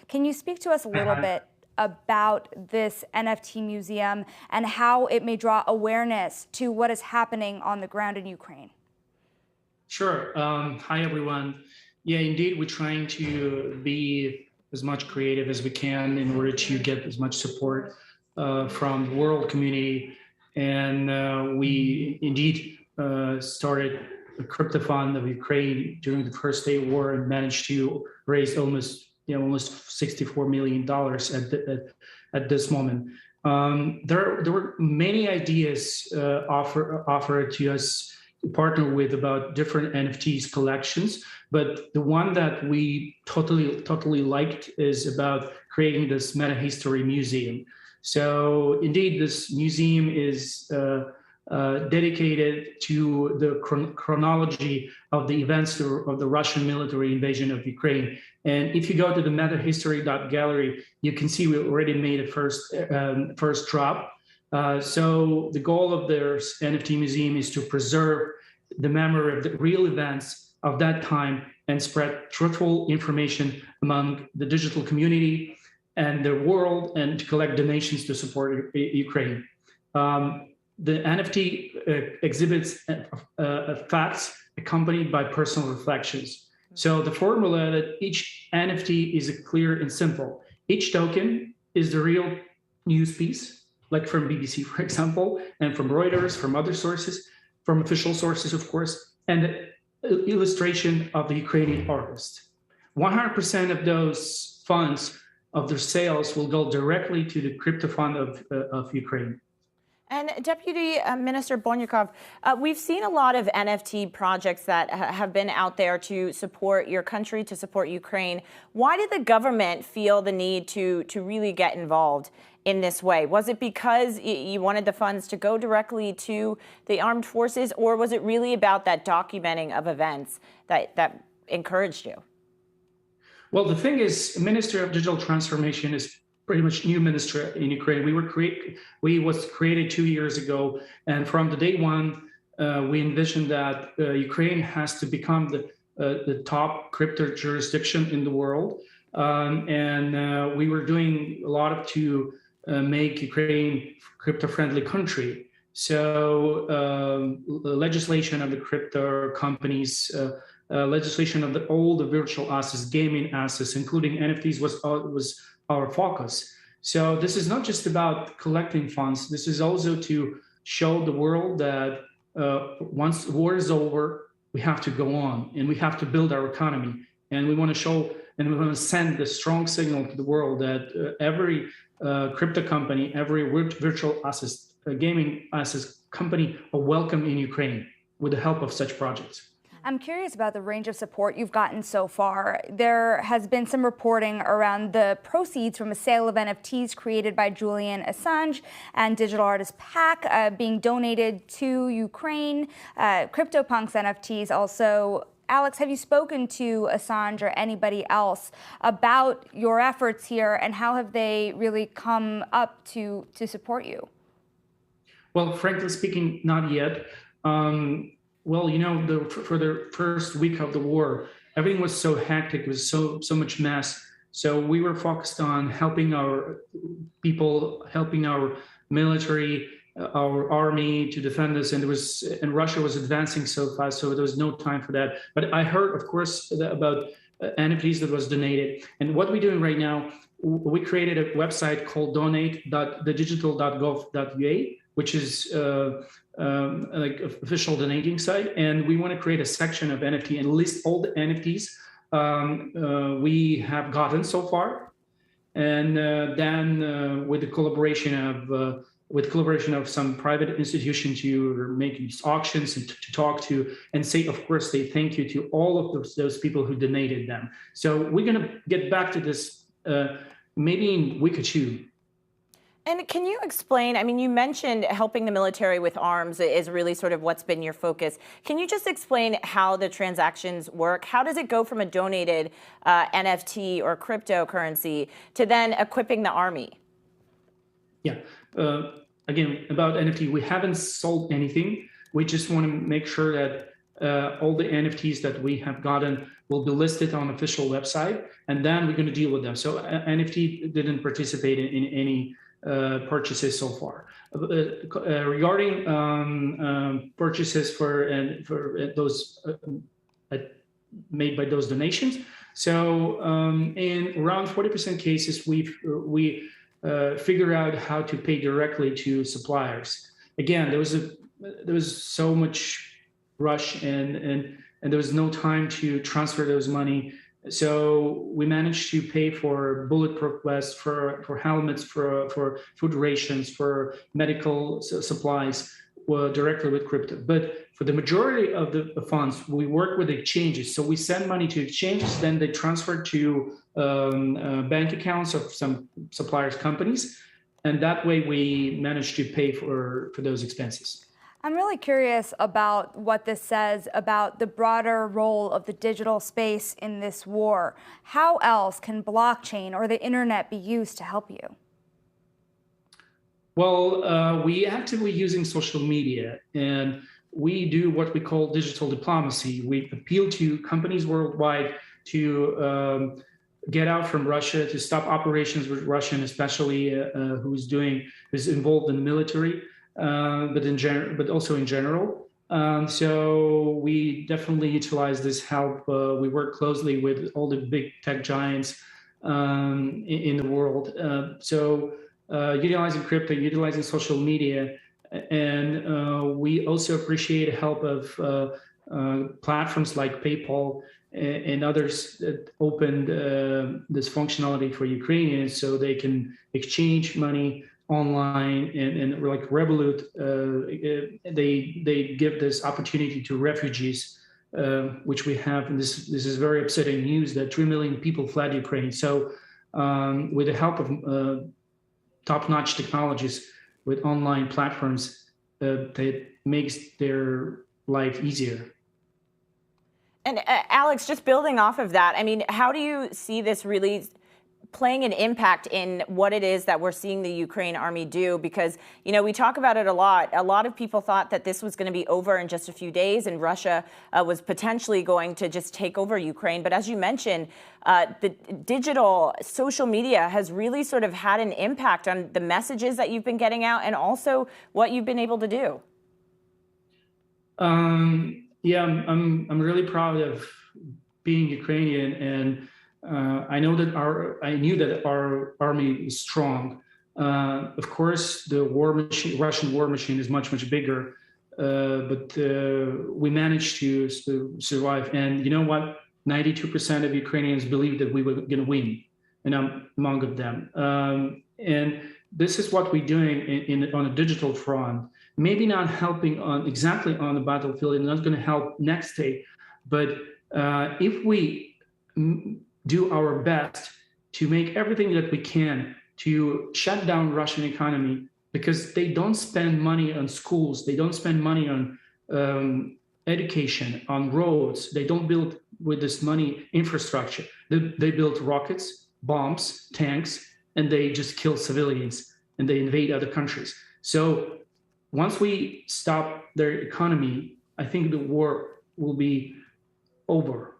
Can you speak to us a little bit about this NFT museum and how it may draw awareness to what is happening on the ground in Ukraine? Sure. Hi, everyone. Yeah, indeed, we're trying to be as much creative as we can in order to get as much support from the world community. And we indeed started a crypto fund of Ukraine during the first day of war and managed to raise almost $64 million at this moment. There were many ideas offered to us to partner with about different NFTs collections, but the one that we totally liked is about creating this meta history museum. So indeed, this museum is dedicated to the chronology of the events of the Russian military invasion of Ukraine. And if you go to the metahistory.gallery, you can see we already made a first drop. So the goal of their NFT museum is to preserve the memory of the real events of that time and spread truthful information among the digital community and the world, and to collect donations to support Ukraine. The NFT exhibits facts accompanied by personal reflections. So the formula that each NFT is clear and simple. Each token is the real news piece, like from BBC, for example, and from Reuters, from other sources, from official sources, of course, and the illustration of the Ukrainian artist. 100% of those funds of their sales will go directly to the crypto fund of Ukraine. And Deputy Minister Bornyakov, we've seen a lot of NFT projects that have been out there to support your country, to support Ukraine. Why did the government feel the need to really get involved in this way? Was it because you wanted the funds to go directly to the armed forces, or was it really about that documenting of events that encouraged you? Well, the thing is, Ministry of Digital Transformation is pretty much new ministry in Ukraine. We was created 2 years ago, and from the day one, we envisioned that Ukraine has to become the top crypto jurisdiction in the world, and we were doing a lot to make Ukraine crypto-friendly country. So legislation of the crypto companies, legislation of all the virtual assets, gaming assets, including NFTs, was our focus. So this is not just about collecting funds. This is also to show the world that once the war is over, we have to go on and we have to build our economy. And we want to show and we want to send the strong signal to the world that every crypto company, every virtual assets, gaming assets company are welcome in Ukraine with the help of such projects. I'm curious about the range of support you've gotten so far. There has been some reporting around the proceeds from a sale of NFTs created by Julian Assange and digital artist Pack being donated to Ukraine. CryptoPunks NFTs also. Alex, have you spoken to Assange or anybody else about your efforts here, and how have they really come up to support you? Well, frankly speaking, not yet. Well, you know, for the first week of the war, everything was so hectic. It was so much mess. So we were focused on helping our people, helping our military, our army to defend us. And Russia was advancing so fast, so there was no time for that. But I heard, of course, about NFTs that was donated. And what we're doing right now, we created a website called donate.thedigital.gov.ua, which is like official donating site, and we want to create a section of NFT and list all the NFTs we have gotten so far, and then with the collaboration of some private institutions to make these auctions and to talk to and say, of course, they thank you to all of those people who donated them. So we're going to get back to this maybe in a week or two. And can you explain, I mean, you mentioned helping the military with arms is really sort of what's been your focus. Can you just explain how the transactions work? How does it go from a donated NFT or cryptocurrency to then equipping the army? Yeah, again, about NFT, we haven't sold anything. We just want to make sure that all the NFTs that we have gotten will be listed on official website, and then we're going to deal with them. So NFT didn't participate in any purchases so far. Regarding purchases for those made by those donations, so in around 40% cases, we figure out how to pay directly to suppliers. Again, there was so much rush and there was no time to transfer those money. So we managed to pay for bulletproof vests, for helmets, for food rations, for medical supplies directly with crypto. But for the majority of the funds, we work with exchanges. So we send money to exchanges, then they transfer to bank accounts of some suppliers' companies. And that way we manage to pay for those expenses. I'm really curious about what this says about the broader role of the digital space in this war. How else can blockchain or the internet be used to help you? Well, we actively using social media, and we do what we call digital diplomacy. We appeal to companies worldwide to get out from Russia, to stop operations with Russia, especially who's involved in the military. But also in general. So we definitely utilize this help. We work closely with all the big tech giants in the world. So utilizing crypto, utilizing social media, and we also appreciate help of platforms like PayPal and others that opened this functionality for Ukrainians so they can exchange money online, and like Revolut, they give this opportunity to refugees, which we have. And this is very upsetting news that 3 million people fled Ukraine. So with the help of top-notch technologies, with online platforms, that makes their life easier. And Alex, just building off of that, I mean, how do you see this really playing an impact in what it is that we're seeing the Ukraine army do? Because, you know, we talk about it a lot. A lot of people thought that this was going to be over in just a few days and Russia was potentially going to just take over Ukraine. But as you mentioned, the digital social media has really sort of had an impact on the messages that you've been getting out and also what you've been able to do. Yeah, I'm really proud of being Ukrainian, and I knew that our army is strong. Of course, the Russian war machine is much bigger, but we managed to survive. And you know what? 92% of Ukrainians believe that we were going to win, and I'm among them. And this is what we're doing on a digital front. Maybe not helping exactly on the battlefield, and not going to help next day, but if we do our best to make everything that we can to shut down Russian economy, because they don't spend money on schools, they don't spend money on education, on roads, they don't build with this money infrastructure. They build rockets, bombs, tanks, and they just kill civilians and they invade other countries. So once we stop their economy, I think the war will be over.